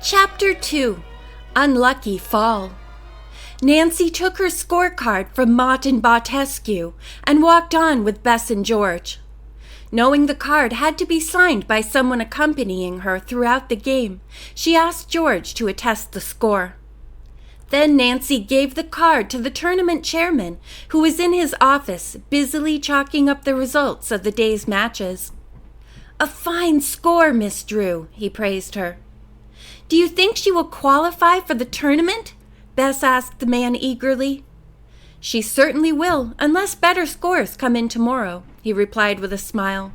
Chapter 2. Unlucky Fall. Nancy took her scorecard from Mott and Bautescu and walked on with Bess and George. Knowing the card had to be signed by someone accompanying her throughout the game, she asked George to attest the score. Then Nancy gave the card to the tournament chairman, who was in his office busily chalking up the results of the day's matches. "A fine score, Miss Drew," he praised her. "Do you think she will qualify for the tournament?" Bess asked the man eagerly. "She certainly will, unless better scores come in tomorrow," he replied with a smile.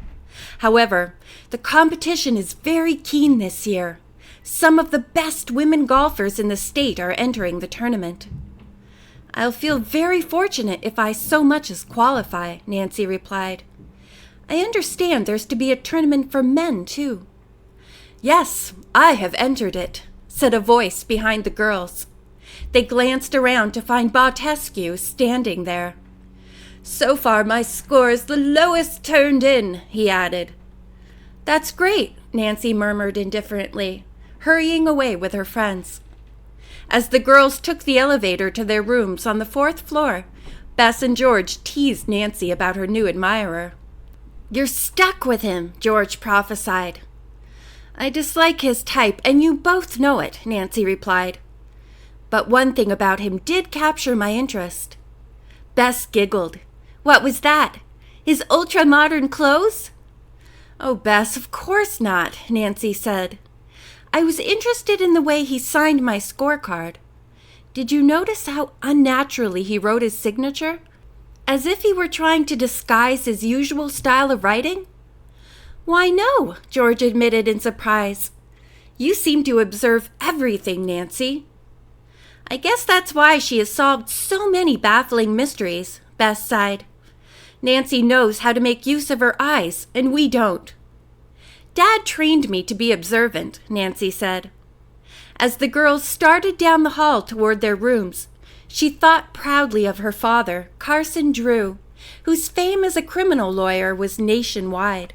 "However, the competition is very keen this year. Some of the best women golfers in the state are entering the tournament." "I'll feel very fortunate if I so much as qualify," Nancy replied. "I understand there's to be a tournament for men, too." "Yes, I have entered it," said a voice behind the girls. They glanced around to find Bautescu standing there. "So far my score is the lowest turned in," he added. "That's great," Nancy murmured indifferently, hurrying away with her friends. As the girls took the elevator to their rooms on the 4th floor, Bess and George teased Nancy about her new admirer. "You're stuck with him," George prophesied. "I dislike his type, and you both know it," Nancy replied. "But one thing about him did capture my interest." Bess giggled. "What was that? His ultra-modern clothes?" "Oh, Bess, of course not," Nancy said. "I was interested in the way he signed my scorecard. Did you notice how unnaturally he wrote his signature? As if he were trying to disguise his usual style of writing?" "Why, no," George admitted in surprise. "You seem to observe everything, Nancy." "I guess that's why she has solved so many baffling mysteries," Bess sighed. "Nancy knows how to make use of her eyes, and we don't." "Dad trained me to be observant," Nancy said. As the girls started down the hall toward their rooms, she thought proudly of her father, Carson Drew, whose fame as a criminal lawyer was nationwide.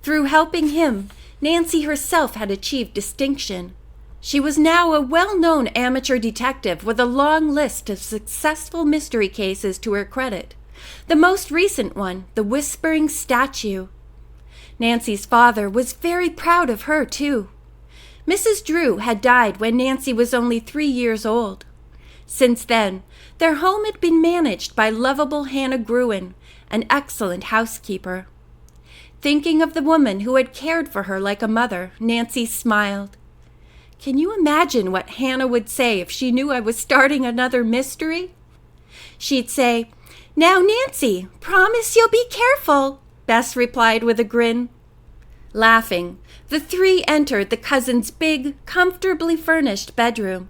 Through helping him, Nancy herself had achieved distinction. She was now a well-known amateur detective with a long list of successful mystery cases to her credit. The most recent one, the Whispering Statue. Nancy's father was very proud of her, too. Mrs. Drew had died when Nancy was only 3 years old. Since then, their home had been managed by lovable Hannah Gruen, an excellent housekeeper. Thinking of the woman who had cared for her like a mother, Nancy smiled. "Can you imagine what Hannah would say if she knew I was starting another mystery?" "She'd say, 'Now, Nancy, promise you'll be careful,'" Bess replied with a grin. Laughing, the three entered the cousins' big, comfortably furnished bedroom.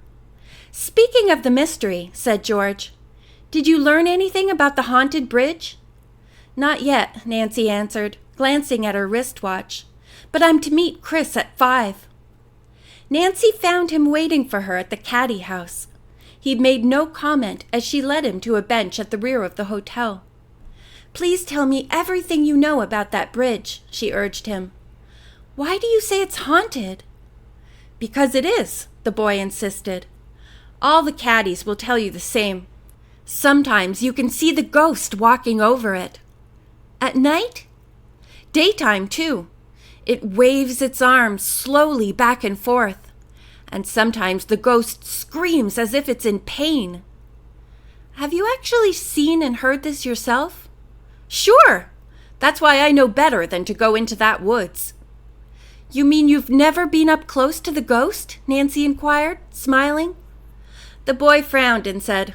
"Speaking of the mystery," said George, "did you learn anything about the haunted bridge?" "Not yet," Nancy answered, glancing at her wristwatch. "But I'm to meet Chris at 5. Nancy found him waiting for her at the caddy house. He made no comment as she led him to a bench at the rear of the hotel. "Please tell me everything you know about that bridge," she urged him. "Why do you say it's haunted?" "Because it is," the boy insisted. "All the caddies will tell you the same. Sometimes you can see the ghost walking over it." "At night?" "Daytime, too. It waves its arms slowly back and forth. And sometimes the ghost screams as if it's in pain." "Have you actually seen and heard this yourself?" "Sure! That's why I know better than to go into that woods." "You mean you've never been up close to the ghost?" Nancy inquired, smiling. The boy frowned and said,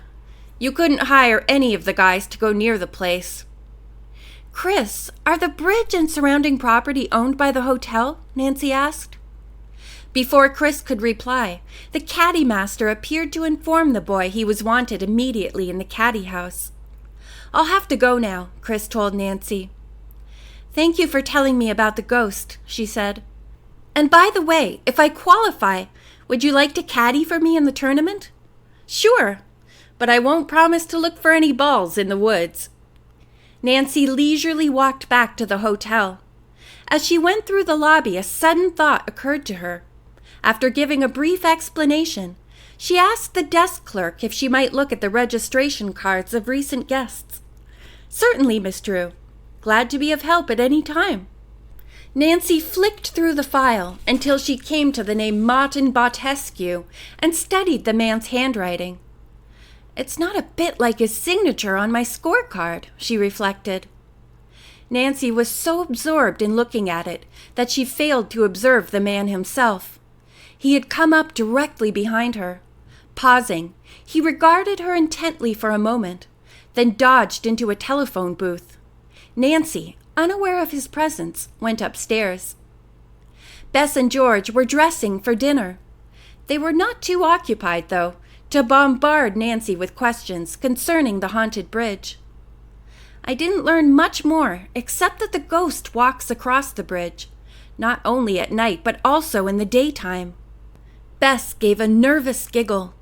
"You couldn't hire any of the guys to go near the place." "Chris, are the bridge and surrounding property owned by the hotel?" Nancy asked. Before Chris could reply, the caddy master appeared to inform the boy he was wanted immediately in the caddy house. "I'll have to go now," Chris told Nancy. "Thank you for telling me about the ghost," she said. "And by the way, if I qualify, would you like to caddy for me in the tournament?" "Sure, but I won't promise to look for any balls in the woods." Nancy leisurely walked back to the hotel. As she went through the lobby, a sudden thought occurred to her. After giving a brief explanation, she asked the desk clerk if she might look at the registration cards of recent guests. "Certainly, Miss Drew. Glad to be of help at any time." Nancy flicked through the file until she came to the name Martin Bautescu and studied the man's handwriting. "It's not a bit like his signature on my scorecard," she reflected. Nancy was so absorbed in looking at it that she failed to observe the man himself. He had come up directly behind her. Pausing, he regarded her intently for a moment, then dodged into a telephone booth. Nancy, unaware of his presence, went upstairs. Bess and George were dressing for dinner. They were not too occupied, though, to bombard Nancy with questions concerning the haunted bridge. "I didn't learn much more, except that the ghost walks across the bridge, not only at night but also in the daytime." Bess gave a nervous giggle.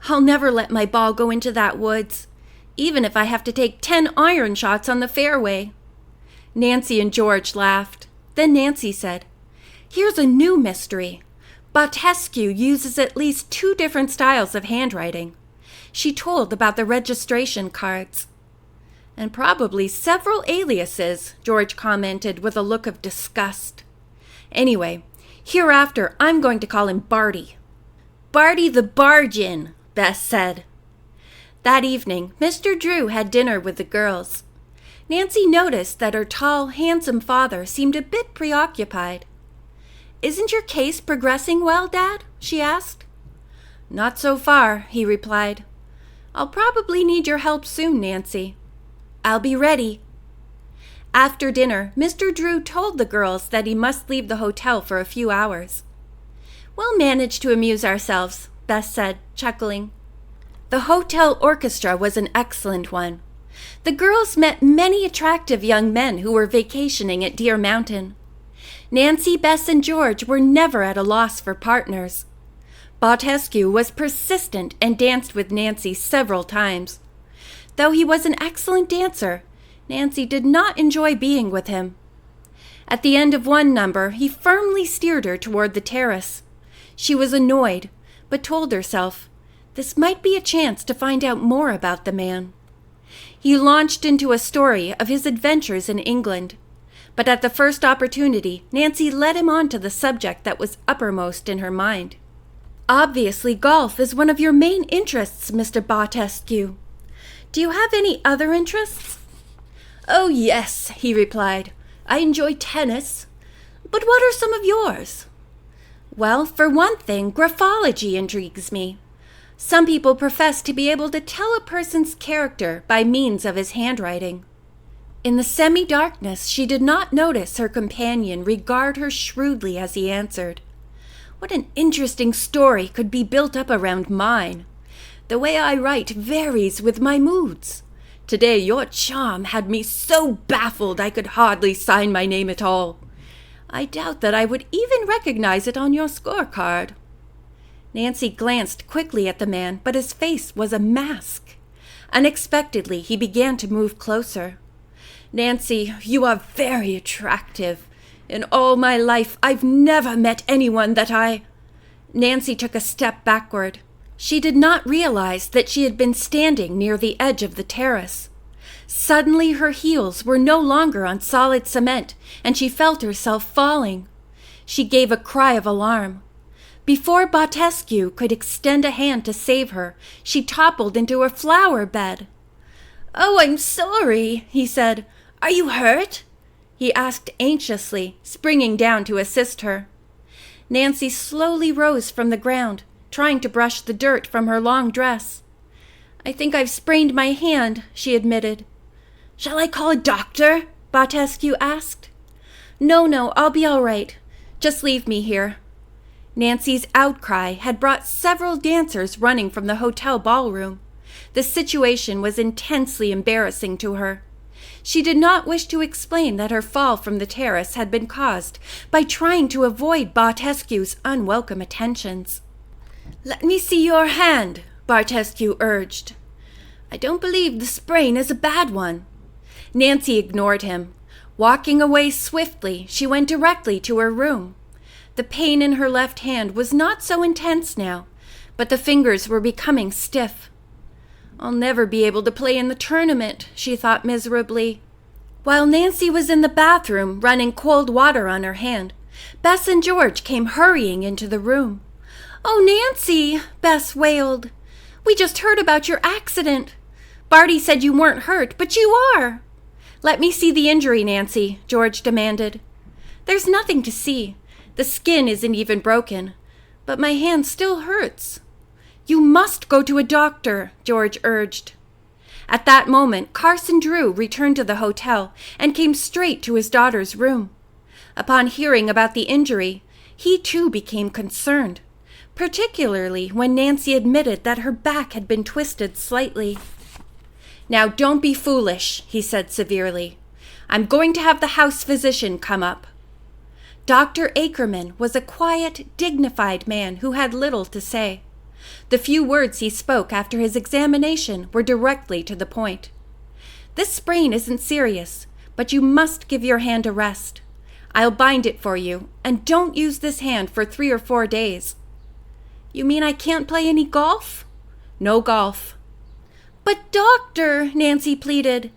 "I'll never let my ball go into that woods, even if I have to take 10 iron shots on the fairway." Nancy and George laughed. Then Nancy said, "Here's a new mystery. Bautescu uses at least 2 different styles of handwriting." She told about the registration cards. "And probably several aliases," George commented with a look of disgust. "Anyway, hereafter I'm going to call him Barty." "Barty the Bargain," Bess said. That evening, Mr. Drew had dinner with the girls. Nancy noticed that her tall, handsome father seemed a bit preoccupied. "Isn't your case progressing well, Dad?" she asked. "Not so far," he replied. "I'll probably need your help soon, Nancy." "I'll be ready." After dinner, Mr. Drew told the girls that he must leave the hotel for a few hours. "We'll manage to amuse ourselves," Bess said, chuckling. The hotel orchestra was an excellent one. The girls met many attractive young men who were vacationing at Deer Mountain. Nancy, Bess, and George were never at a loss for partners. Bautescu was persistent and danced with Nancy several times. Though he was an excellent dancer, Nancy did not enjoy being with him. At the end of one number, he firmly steered her toward the terrace. She was annoyed, but told herself this might be a chance to find out more about the man. He launched into a story of his adventures in England, but at the first opportunity, Nancy led him on to the subject that was uppermost in her mind. "Obviously, golf is one of your main interests, Mr. Bautescu. Do you have any other interests?" "Oh, yes," he replied. "I enjoy tennis. But what are some of yours?" "Well, for one thing, graphology intrigues me. Some people profess to be able to tell a person's character by means of his handwriting." In the semi-darkness, she did not notice her companion regard her shrewdly as he answered, "What an interesting story could be built up around mine. The way I write varies with my moods. Today your charm had me so baffled I could hardly sign my name at all. I doubt that I would even recognize it on your scorecard." Nancy glanced quickly at the man, but his face was a mask. Unexpectedly, he began to move closer. "Nancy, you are very attractive. In all my life, I've never met anyone that I—" Nancy took a step backward. She did not realize that she had been standing near the edge of the terrace. Suddenly her heels were no longer on solid cement, and she felt herself falling. She gave a cry of alarm. Before Bautescu could extend a hand to save her, she toppled into a flower bed. "Oh, I'm sorry," he said. "Are you hurt?" he asked anxiously, springing down to assist her. Nancy slowly rose from the ground, trying to brush the dirt from her long dress. "I think I've sprained my hand," she admitted. "Shall I call a doctor?" Bautescu asked. No, I'll be all right. Just leave me here." Nancy's outcry had brought several dancers running from the hotel ballroom. The situation was intensely embarrassing to her. She did not wish to explain that her fall from the terrace had been caused by trying to avoid Bautescu's unwelcome attentions. "Let me see your hand," Bautescu urged. "I don't believe the sprain is a bad one." Nancy ignored him. Walking away swiftly, she went directly to her room. The pain in her left hand was not so intense now, but the fingers were becoming stiff. "I'll never be able to play in the tournament," she thought miserably. While Nancy was in the bathroom running cold water on her hand, Bess and George came hurrying into the room. "Oh, Nancy," Bess wailed. "We just heard about your accident. Barty said you weren't hurt, but you are." "Let me see the injury, Nancy," George demanded. "There's nothing to see. The skin isn't even broken. But my hand still hurts." "You must go to a doctor," George urged. At that moment, Carson Drew returned to the hotel and came straight to his daughter's room. Upon hearing about the injury, he too became concerned, particularly when Nancy admitted that her back had been twisted slightly. "Now don't be foolish," he said severely. "I'm going to have the house physician come up." Dr. Ackerman was a quiet, dignified man who had little to say. The few words he spoke after his examination were directly to the point. "This sprain isn't serious, but you must give your hand a rest. I'll bind it for you, and don't use this hand for 3 or 4 days." "You mean I can't play any golf?" "No golf." "But doctor," Nancy pleaded,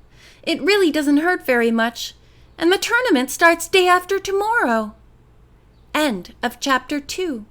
"it really doesn't hurt very much, and the tournament starts day after tomorrow." End of chapter 2.